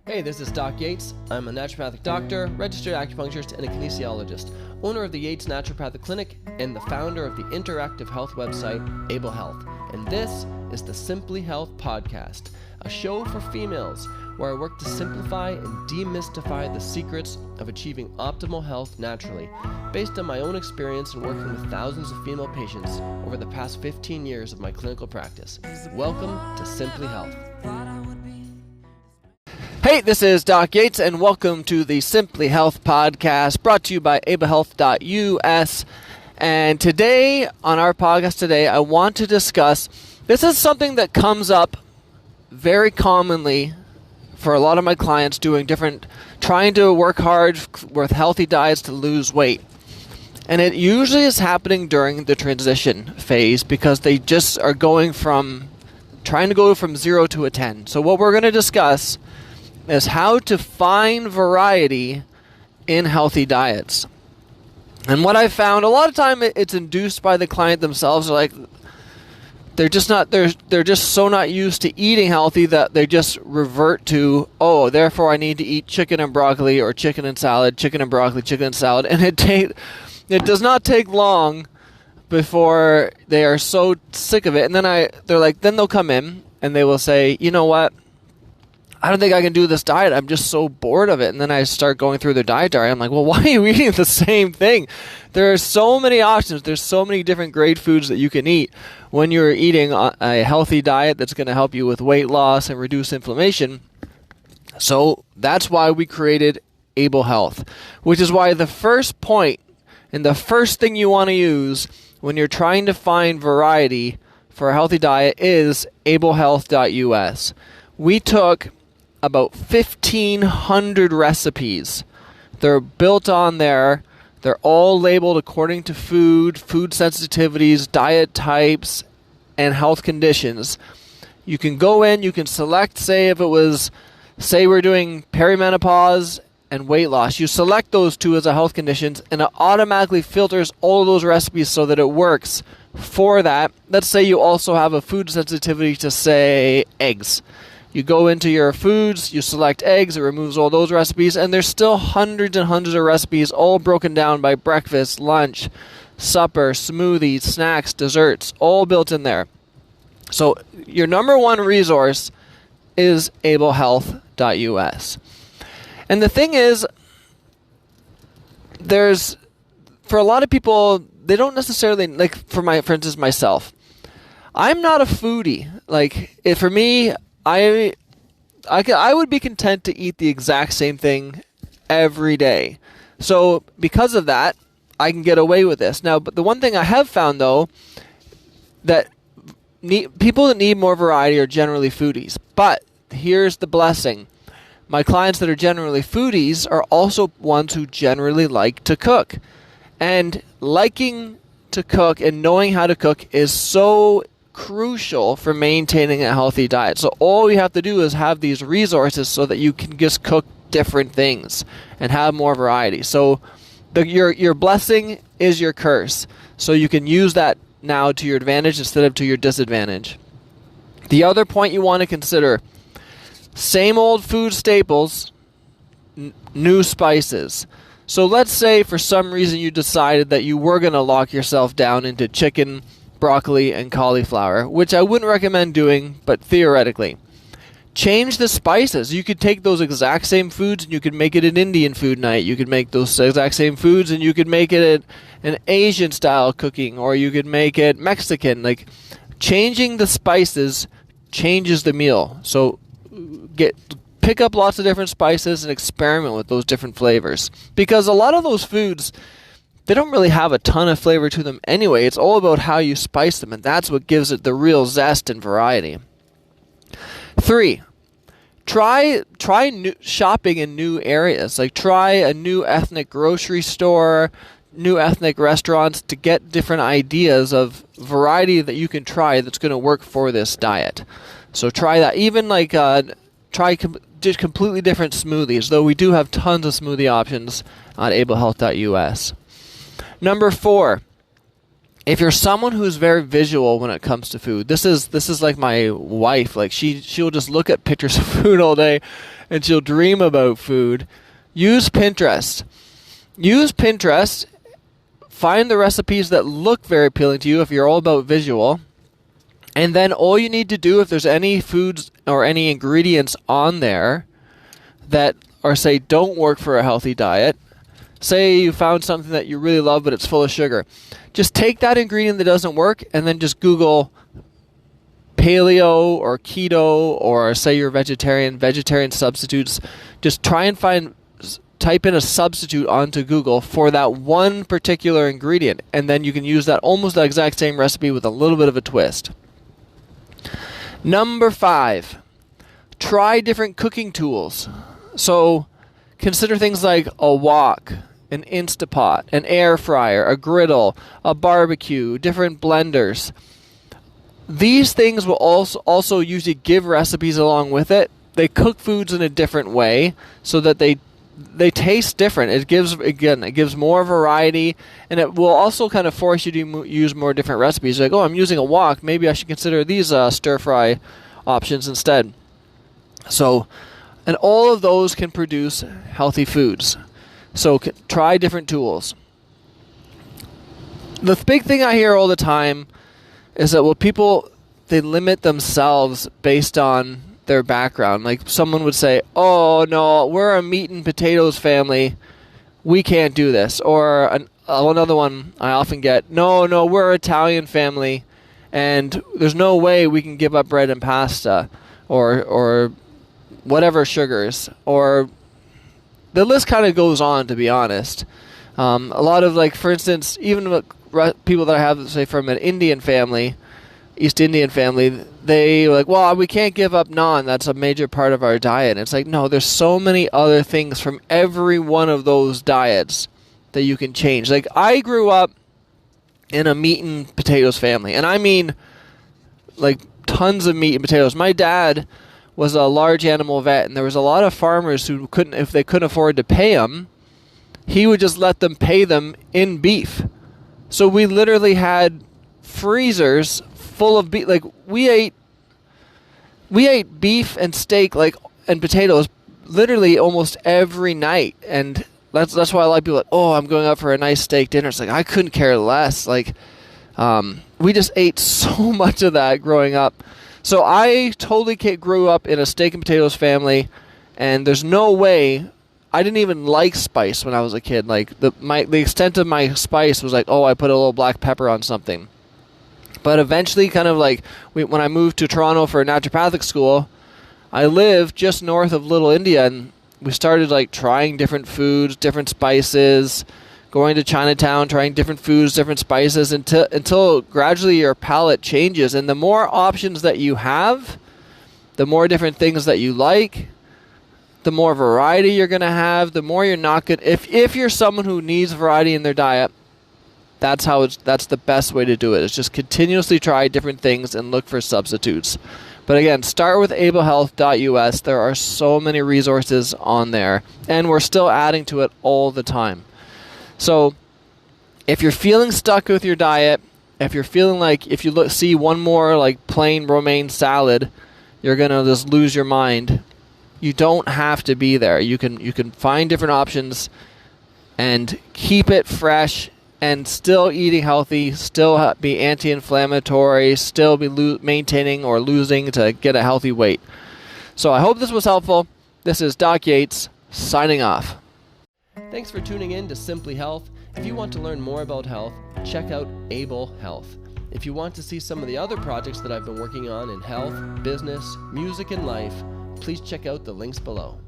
Hey, this is Doc Yates. I'm a naturopathic doctor, registered acupuncturist, and a kinesiologist, owner of the Yates Naturopathic Clinic, and the founder of the interactive health website, Able Health. And this is the Simply Health Podcast, a show for females where I work to simplify and demystify the secrets of achieving optimal health naturally, based on my own experience in working with thousands of female patients over the past 15 years of my clinical practice. Welcome to Simply Health. Hey, this is Doc Yates, and welcome to the Simply Health Podcast, brought to you by ablehealth.us. And today, on our podcast today, I want to discuss, this is something that comes up very commonly for a lot of my clients trying to work hard with healthy diets to lose weight. And it usually is happening during the transition phase because they just are trying to go from 0 to a 10. So what we're going to discuss is how to find variety in healthy diets. And what I've found, a lot of time it's induced by the client themselves. They're just so not used to eating healthy that they just revert to, therefore I need to eat chicken and broccoli, or chicken and salad, chicken and broccoli, chicken and salad. And it does not take long before they are so sick of it. And then then they'll come in and they will say, you know what? I don't think I can do this diet. I'm just so bored of it. And then I start going through their dietary. I'm like, well, why are you eating the same thing? There are so many options. There's so many different great foods that you can eat when you're eating a healthy diet that's going to help you with weight loss and reduce inflammation. So that's why we created Able Health, which is why the first point and the first thing you want to use when you're trying to find variety for a healthy diet is ablehealth.us. We took about 1,500 recipes. They're built on there. They're all labeled according to food sensitivities, diet types, and health conditions. You can go in, you can select, say we're doing perimenopause and weight loss. You select those two as a health conditions, and it automatically filters all of those recipes so that it works for that. Let's say you also have a food sensitivity to, say, eggs. You go into your foods, you select eggs, it removes all those recipes, and there's still hundreds and hundreds of recipes all broken down by breakfast, lunch, supper, smoothies, snacks, desserts, all built in there. So your number one resource is ablehealth.us. And the thing is, for a lot of people, they don't necessarily, for instance, myself, I'm not a foodie. For me, I would be content to eat the exact same thing every day. So because of that, I can get away with this. Now, but the one thing I have found, though, that people that need more variety are generally foodies. But here's the blessing. My clients that are generally foodies are also ones who generally like to cook. And liking to cook and knowing how to cook is so crucial for maintaining a healthy diet. So all you have to do is have these resources so that you can just cook different things and have more variety. So your blessing is your curse. So you can use that now to your advantage instead of to your disadvantage. The other point you want to consider, same old food staples, new spices. So let's say for some reason you decided that you were going to lock yourself down into chicken, broccoli, and cauliflower, which I wouldn't recommend doing, but theoretically. Change the spices. You could take those exact same foods and you could make it an Indian food night. You could make those exact same foods and you could make it an Asian style cooking, or you could make it Mexican. Changing the spices changes the meal. So pick up lots of different spices and experiment with those different flavors. Because a lot of those foods, they don't really have a ton of flavor to them anyway. It's all about how you spice them, and that's what gives it the real zest and variety. 3, try new shopping in new areas. Try a new ethnic grocery store, new ethnic restaurants to get different ideas of variety that you can try that's going to work for this diet. So try that. Even try just completely different smoothies, though we do have tons of smoothie options on ablehealth.us. Number 4, if you're someone who's very visual when it comes to food, this is like my wife. Like she'll just look at pictures of food all day, and she'll dream about food. Use Pinterest. Use Pinterest. Find the recipes that look very appealing to you if you're all about visual. And then all you need to do, if there's any foods or any ingredients on there that are, say, don't work for a healthy diet, say you found something that you really love but it's full of sugar, just take that ingredient that doesn't work and then just Google paleo or keto, or say you're vegetarian substitutes. Just try and type in a substitute onto Google for that one particular ingredient, and then you can use that almost the exact same recipe with a little bit of a twist. Number 5, try different cooking tools. So consider things like a wok, an Instapot, an air fryer, a griddle, a barbecue, different blenders. These things will also usually give recipes along with it. They cook foods in a different way so that they taste different. It gives more variety, and it will also kind of force you to use more different recipes. Like, oh, I'm using a wok, maybe I should consider these stir fry options instead. So, and all of those can produce healthy foods. So try different tools. The big thing I hear all the time is that people, they limit themselves based on their background. Like someone would say, oh no, we're a meat and potatoes family, we can't do this. Or another one I often get, no, we're an Italian family and there's no way we can give up bread and pasta or whatever sugars. Or the list kind of goes on, to be honest. A lot of, like, for instance, even people that I have, say, from an Indian family, East Indian family, they like, well, we can't give up naan. That's a major part of our diet. And it's like, no, there's so many other things from every one of those diets that you can change. Like, I grew up in a meat and potatoes family, and I mean, like, tons of meat and potatoes. My dad was a large animal vet, and there was a lot of farmers who couldn't, if they couldn't afford to pay him, he would just let them pay them in beef. So we literally had freezers full of beef. Like, we ate beef and steak, like, and potatoes literally almost every night. And that's why a lot of people are like, oh, I'm going out for a nice steak dinner. It's like, I couldn't care less. Like, we just ate so much of that growing up. So I totally grew up in a steak and potatoes family, and there's no way. I didn't even like spice when I was a kid. Like, the extent of my spice was like, oh, I put a little black pepper on something. But eventually, kind of like, when I moved to Toronto for naturopathic school, I lived just north of Little India, and we started, like, trying different foods, different spices, going to Chinatown, trying different foods, different spices, until gradually your palate changes. And the more options that you have, the more different things that you like, the more variety you're going to have, the more you're not good. If you're someone who needs variety in their diet, that's the best way to do it. Is just continuously try different things and look for substitutes. But again, start with ablehealth.us. There are so many resources on there, and we're still adding to it all the time. So if you're feeling stuck with your diet, if you're feeling like if you see one more like plain romaine salad, you're going to just lose your mind, you don't have to be there. You can find different options and keep it fresh and still eating healthy, still be anti-inflammatory, still be maintaining or losing to get a healthy weight. So I hope this was helpful. This is Doc Yates signing off. Thanks for tuning in to Simply Health. If you want to learn more about health, check out Able Health. If you want to see some of the other projects that I've been working on in health, business, music, and life, please check out the links below.